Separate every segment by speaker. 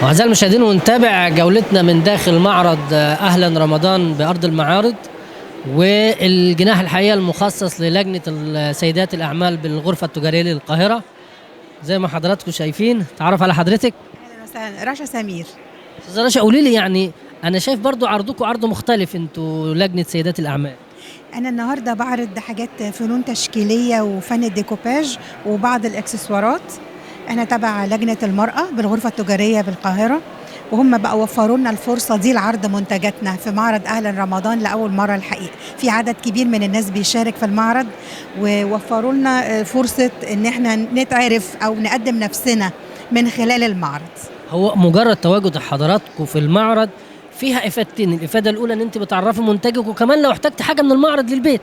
Speaker 1: أعزائي المشاهدين، ونتابع جولتنا من داخل معرض أهلا رمضان بأرض المعارض، والجناح الحقيقة المخصص للجنة السيدات الأعمال بالغرفة التجارية للقاهرة. زي ما حضراتكم شايفين، تعرف على حضرتك؟
Speaker 2: اهلا وسهلا، رشا سمير.
Speaker 1: أستاذة رشا، قولي لي، يعني أنا شايف برضو عرضكم عرض مختلف، أنتوا لجنة سيدات الأعمال.
Speaker 2: انا النهارده بعرض حاجات فنون تشكيليه وفن الديكوباج وبعض الاكسسوارات. احنا تبع لجنه المراه بالغرفه التجاريه بالقاهره، وهم بقى وفروا لنا الفرصه دي لعرض منتجاتنا في معرض اهلا رمضان لاول مره. الحقيقه في عدد كبير من الناس بيشارك في المعرض، ووفروا لنا فرصه ان احنا نتعرف او نقدم نفسنا من خلال المعرض.
Speaker 1: هو مجرد تواجد حضراتكم في المعرض فيها إفادتين، الإفادة الأولى إن أنت بتعرفي منتجك، وكمان لو احتجت حاجة من المعرض للبيت.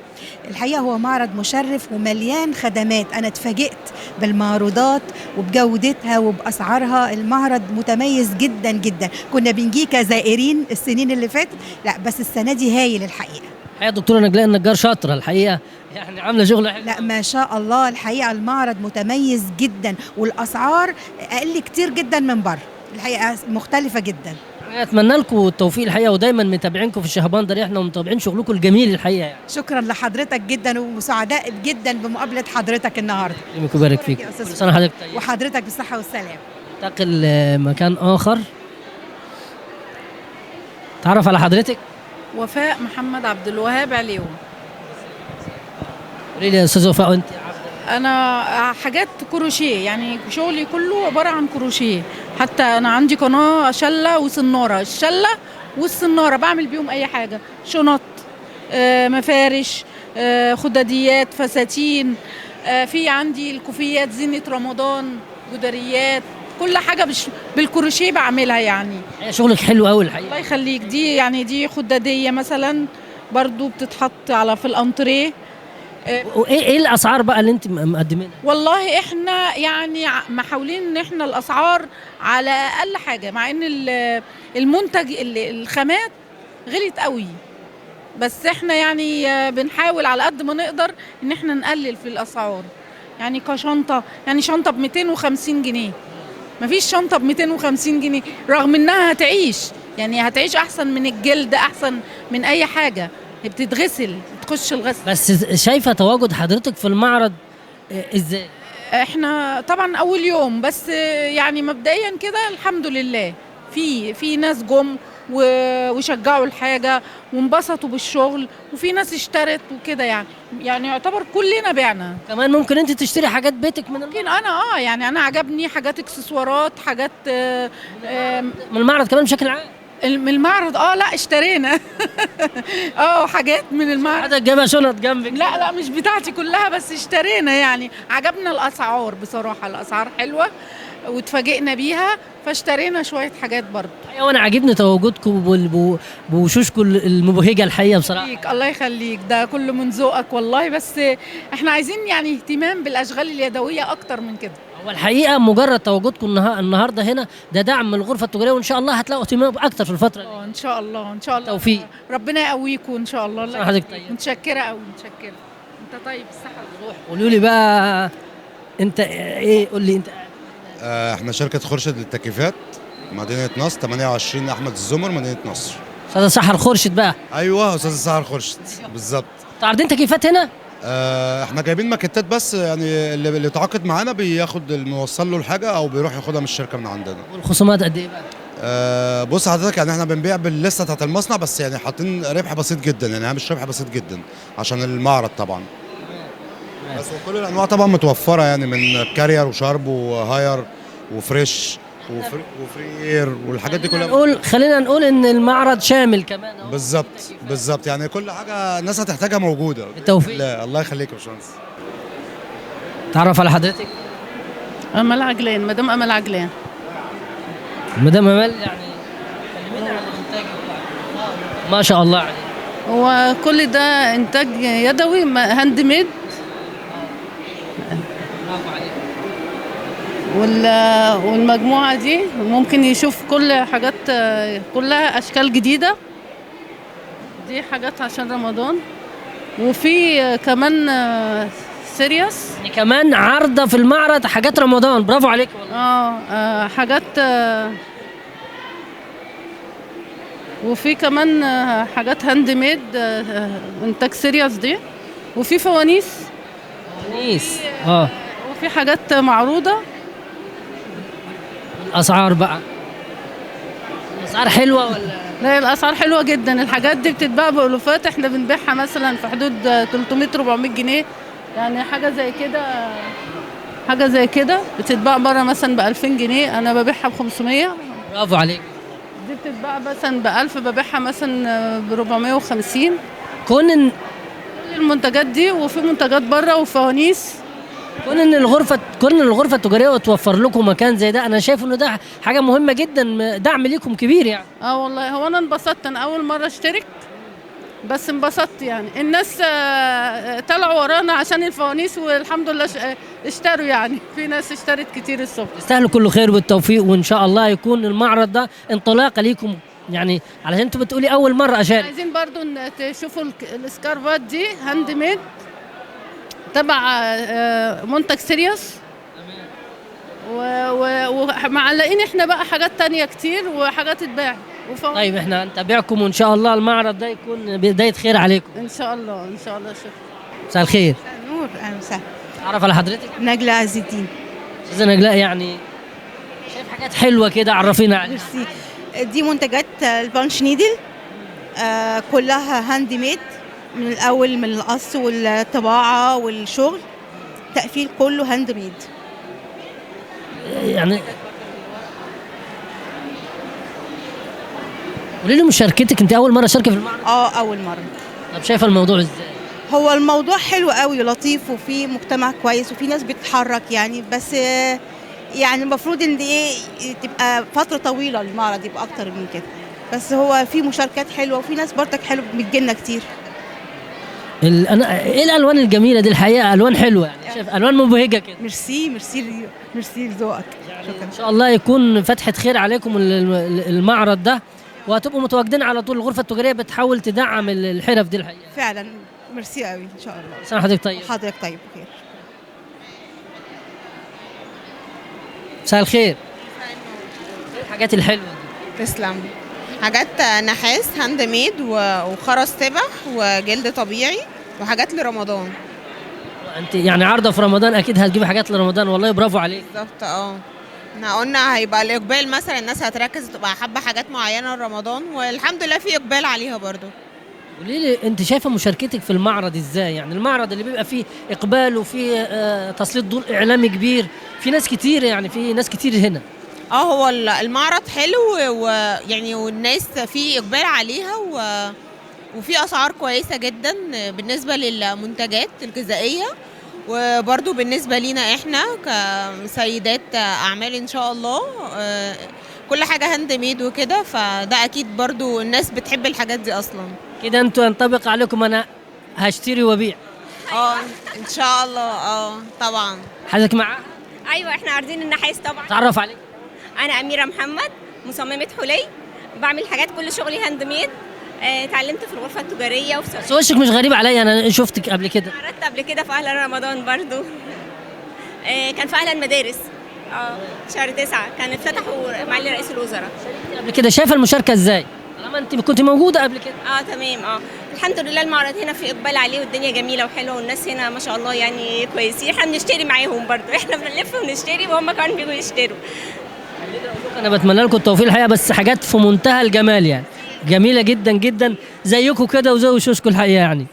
Speaker 2: الحقيقة هو معرض مشرف ومليان خدمات. أنا اتفاجئت بالمعروضات وبجودتها وبأسعارها. المعرض متميز جدا جدا. كنا بنجي كزائرين السنين اللي فاتت، لا بس السنة دي هايل الحقيقة.
Speaker 1: الحقيقة دكتورة نجلاء النجار شاطرة الحقيقة، يعني عاملة شغل حلو.
Speaker 2: لا ما شاء الله، الحقيقة المعرض متميز جدا، والأسعار أقل كتير جدا من بره. الحقيقة مختلفة جدا.
Speaker 1: اتمنى لكم التوفيق الحقيقه، ودايما متابعينكم في الشهبندر، احنا ومتابعين شغلكم الجميل الحقيقه يعني.
Speaker 2: شكرا لحضرتك جدا، وسعداء جدا بمقابله حضرتك النهارده.
Speaker 1: الله يبارك فيك. كل سنه وحضرتك طيب.
Speaker 2: وحضرتك بالصحه والسلامه.
Speaker 1: انتقل مكان اخر. تعرف على حضرتك؟
Speaker 3: وفاء محمد عبد الوهاب عليهم.
Speaker 1: قولي لي يا استاذه وفاء، انت
Speaker 3: انا حاجات كروشيه، يعني شغلي كله عباره عن كروشيه. حتى انا عندي قناه شله وسناره، الشله والسناره بعمل بيهم اي حاجه، شنط، مفارش، خداديات، فساتين، في عندي الكوفيات زينه رمضان، جداريات، كل حاجه بالكروشيه بعملها يعني.
Speaker 1: شغلك حلو قوي الحقيقه.
Speaker 3: الله يخليك. دي يعني دي خداديه مثلا برضو بتتحط في الانتريه.
Speaker 1: وايه الاسعار بقى اللي انت مقدمينها؟
Speaker 3: والله احنا يعني محاولين ان احنا الاسعار على اقل حاجه، مع ان المنتج الخامات غليت قوي، بس احنا يعني بنحاول على قد ما نقدر ان احنا نقلل في الاسعار. يعني كشنطه، يعني شنطه ب 250 جنيه، مفيش شنطه ب 250 جنيه رغم انها هتعيش، يعني هتعيش احسن من الجلد، احسن من اي حاجه، بتتغسل، تخش الغسل.
Speaker 1: بس شايفه تواجد حضرتك في المعرض ازاي؟
Speaker 3: احنا طبعا اول يوم بس، يعني مبدئيا كده الحمد لله في ناس جم وشجعوا الحاجه وانبسطوا بالشغل، وفي ناس اشترت وكده، يعني يعتبر كلنا بعنا.
Speaker 1: كمان ممكن انت تشتري حاجات بيتك من
Speaker 3: ممكن انا يعني انا عجبني حاجات اكسسوارات، حاجات
Speaker 1: من المعرض كمان بشكل عام.
Speaker 3: من المعرض. لا اشترينا حاجات من المعرض.
Speaker 1: حضرتك جايبه شنط جنبك؟
Speaker 3: لا مش بتاعتي كلها، بس اشترينا. يعني عجبنا الاسعار بصراحه، الاسعار حلوه واتفاجئنا بيها، فاشترينا شويه حاجات برضه.
Speaker 1: وانا عاجبني تواجدكم بوشوشكم المبهجه الحقيقه بصراحه.
Speaker 3: الله يخليك، ده كله من ذوقك والله، بس احنا عايزين يعني اهتمام بالاشغال اليدويه اكتر من كده.
Speaker 1: هو الحقيقه مجرد تواجدكم النهارده هنا ده دعم من الغرفه التجاريه، وان شاء الله هتلاقوا اهتمام اكتر في الفتره دي.
Speaker 3: ان شاء الله، ان شاء الله.
Speaker 1: توفيق.
Speaker 3: ربنا يقويكم ان شاء الله. الله
Speaker 1: حضرتك طيب.
Speaker 3: متشكره قوي، متشكره. انت طيب، الصحه والروح.
Speaker 1: قولوا لي بقى، انت ايه؟ قول لي انت.
Speaker 4: احنا شركة خورشيد للتكييفات، مدينة نصر، 28 أحمد الزمر، مدينة نصر.
Speaker 1: استاذ سحر خورشيد بقى؟
Speaker 4: أيوه أستاذ سحر خورشيد بالظبط.
Speaker 1: انتوا عارضين تكييفات هنا؟
Speaker 4: احنا جايبين ماكيتات بس، يعني اللي اتعاقد معانا بياخد الموصل له الحاجة أو بيروح ياخدها من الشركة من عندنا.
Speaker 1: والخصومات قد إيه بقى؟
Speaker 4: بص حضرتك، يعني احنا بنبيع باللسته بتاعت المصنع، بس يعني حاطين ربح بسيط جدا، يعني هامش ربح بسيط جدا عشان المعرض طبعا. بس وكل الانواع طبعا متوفره، يعني من كارير وشارب وهاير وفريش وفري اير والحاجات دي كلها.
Speaker 1: خلينا نقول ان المعرض شامل كمان.
Speaker 4: بالظبط يعني كل حاجه الناس هتحتاجها موجوده.
Speaker 1: بالتوفيق.
Speaker 4: لا الله يخليك يا باشمهندس.
Speaker 1: تعرف على حضرتك؟
Speaker 3: امل عجلان، مدام امل عجلان.
Speaker 1: مدام امل، يعني كلمينا عن الانتاج ما شاء الله عليه.
Speaker 3: هو كل ده انتاج يدوي هاند ميد. والمجموعة دي ممكن يشوف كل حاجات، كلها أشكال جديدة. دي حاجات عشان رمضان، وفي كمان سيريوس،
Speaker 1: يعني كمان عارضة في المعرض حاجات رمضان. برافو عليك والله.
Speaker 3: حاجات وفي كمان حاجات هاند ميد، انتاج سيريوس دي، وفي فوانيس،
Speaker 1: فوانيس
Speaker 3: وفي حاجات معروضه.
Speaker 1: الاسعار بقى، الاسعار حلوه ولا؟
Speaker 3: لا الاسعار حلوه جدا، الحاجات دي بتتباع بالوفات، احنا بنبيعها مثلا في حدود 300 400 جنيه، يعني حاجه زي كده بتتباع بره مثلا ب 2000 جنيه، انا ببيعها ب 500.
Speaker 1: برافو عليك.
Speaker 3: دي بتتباع مثلا ب 1000، ببيعها مثلا ب 450.
Speaker 1: كون ان
Speaker 3: كل المنتجات دي، وفي منتجات بره وفوانيس.
Speaker 1: كون ان الغرفه التجاريه توفر لكم مكان زي ده، انا شايف انه ده حاجه مهمه جدا، دعم ليكم كبير يعني.
Speaker 3: والله هو انا انبسطت، انا اول مره اشترك بس انبسطت، يعني الناس طلعوا ورانا عشان الفوانيس، والحمد لله اشتروا، يعني في ناس اشترت كتير الصبح.
Speaker 1: تستاهلوا كل خير والتوفيق، وان شاء الله يكون المعرض ده انطلاقه ليكم، يعني علشان انتوا بتقولي اول مره اشارك.
Speaker 3: عايزين برضو تشوفوا السكارفات دي هاند ميد تبع منتج سيريوس، ومعلقين احنا بقى حاجات تانية كتير وحاجات تتباع.
Speaker 1: طيب احنا هنتابعكم، وان شاء الله المعرض ده يكون بدايه خير عليكم
Speaker 3: ان شاء الله ان شاء الله. شكرا.
Speaker 1: مساء الخير.
Speaker 2: نور، اهلا وسهلا.
Speaker 1: اعرف على حضرتك؟
Speaker 2: نجلة عز الدين.
Speaker 1: استاذه نجلاء، يعني شايف حاجات حلوه كده، عرفينا عنها.
Speaker 2: ميرسي. دي منتجات البانش نيدل، كلها هاند ميد، من الاول من القص والطباعه والشغل، تقفيل كله هاند ميد.
Speaker 1: يعني قولي لي مشاركتك، انت اول مره شاركه في المعرض؟
Speaker 2: اول مره.
Speaker 1: طب شايفه الموضوع ازاي؟
Speaker 2: هو الموضوع حلو قوي ولطيف، وفي مجتمع كويس، وفي ناس بتتحرك يعني، بس يعني المفروض ان تبقى فتره طويله المعرض، يبقى اكتر من كده، بس هو في مشاركات حلوه، وفي ناس برضك حلوه بتجيلنا كتير.
Speaker 1: ايه الالوان الجميله دي، الحقيقه الوان حلوه، يعني شايف الوان مبهجه كده.
Speaker 2: ميرسي لذوقك. شكرا.
Speaker 1: ان شاء الله يكون فتحه خير عليكم المعرض ده، وهتبقوا متواجدين على طول. الغرفه التجاريه بتحاول تدعم الحرف دي الحقيقه.
Speaker 2: فعلا ميرسي قوي ان شاء الله.
Speaker 1: سنة حضرتك طيب.
Speaker 2: حضرتك طيب بخير.
Speaker 1: مساء الخير. الحاجات الحلوه دي
Speaker 5: تسلم. حاجات نحاس هاند ميد وخرز سبح وجلد طبيعي وحاجات لرمضان.
Speaker 1: انت يعني عارضه في رمضان، اكيد هتجيبي حاجات لرمضان، والله برافو عليك.
Speaker 5: بالظبط. احنا قلنا هيبقى الاقبال، مثلا الناس هتركز تبقى حابه حاجات معينه لرمضان، والحمد لله في اقبال عليها برضو.
Speaker 1: قولي لي انت شايفه مشاركتك في المعرض ازاي؟ يعني المعرض اللي بيبقى فيه اقبال وفيه تسليط ضوء اعلامي كبير، في ناس كتير، يعني في ناس كتير هنا.
Speaker 5: هو المعرض حلو، ويعني والناس في اقبال عليها، وفي اسعار كويسه جدا بالنسبه للمنتجات الغذائيه، وبرضو بالنسبه لينا احنا كسيدات اعمال ان شاء الله، كل حاجه هاند ميد وكده، فده اكيد برضو الناس بتحب الحاجات دي اصلا.
Speaker 1: كده انتوا ينطبق عليكم انا هشتري وابيع.
Speaker 5: ان شاء الله. طبعا.
Speaker 1: حضرتك معاه؟
Speaker 6: ايوه احنا عارضين النحاس طبعا.
Speaker 1: تعرف عليك.
Speaker 6: انا اميره محمد، مصممه حلي، بعمل حاجات كل شغلي هاند ميد. اتعلمت في الغرفه التجاريه وفي
Speaker 1: بس وشك مش غريب عليا، انا شفتك قبل كده.
Speaker 6: عرضت قبل كده في اهلا رمضان برضو. كان في اهلا المدارس شهر 9 كان افتتحوا معالي رئيس الوزراء
Speaker 1: قبل كده. شايفه المشاركه ازاي؟ طالما انت كنت موجوده قبل كده.
Speaker 6: تمام. الحمد لله المعرض هنا في اقبال عليه، والدنيا جميله وحلوه، والناس هنا ما شاء الله يعني كويسين، احنا بنشتري معاهم برضو، احنا بنلف ونشتري وهم كمان بيجوا يشتروا.
Speaker 1: انا بتمنى لكم التوفيق الحقيقه، بس حاجات في منتهى الجمال، يعني جميله جدا جدا زيكم كده وزي وشوشكم الحقيقه. يعني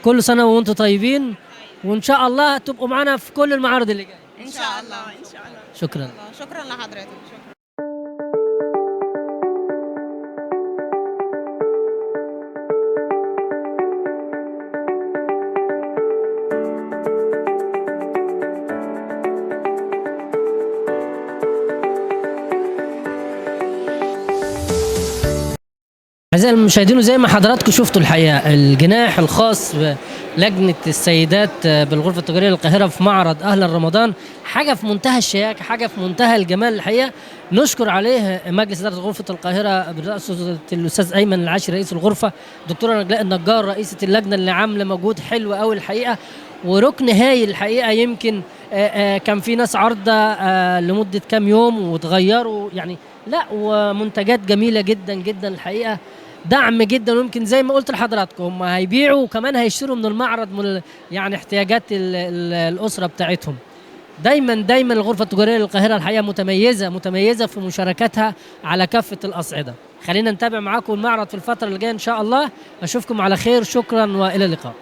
Speaker 1: كل سنه وانتم طيبين، وان شاء الله تبقوا معانا في كل المعارض اللي جايه
Speaker 5: ان شاء الله. ان شاء الله.
Speaker 1: شكرا.
Speaker 5: شكرا لحضرتك. شكرا.
Speaker 1: أعزائي المشاهدين، زي ما حضراتكم شفتوا الحقيقة الجناح الخاص بلجنة السيدات بالغرفة التجارية للقاهرة في معرض أهلا رمضان، حاجة في منتهى الشياكة، حاجة في منتهى الجمال الحقيقة. نشكر عليه مجلس إدارة غرفة القاهرة برئاسة الأستاذ أيمن العاشري رئيس الغرفة، دكتورة نجلاء النجار رئيسة اللجنة اللي عاملة مجهود حلو قوي الحقيقة. وركن هايل الحقيقه. يمكن كان في ناس عارضه لمده كام يوم وتغيروا يعني، لا ومنتجات جميله جدا جدا الحقيقه، دعم جدا. ويمكن زي ما قلت لحضراتكم هم هيبيعوا وكمان هيشتروا من المعرض يعني احتياجات الاسره بتاعتهم. دايما الغرفه التجاريه للقاهره الحقيقه متميزه في مشاركتها على كافه الاصعده. خلينا نتابع معاكم المعرض في الفتره اللي جايه ان شاء الله. اشوفكم على خير، شكرا والى اللقاء.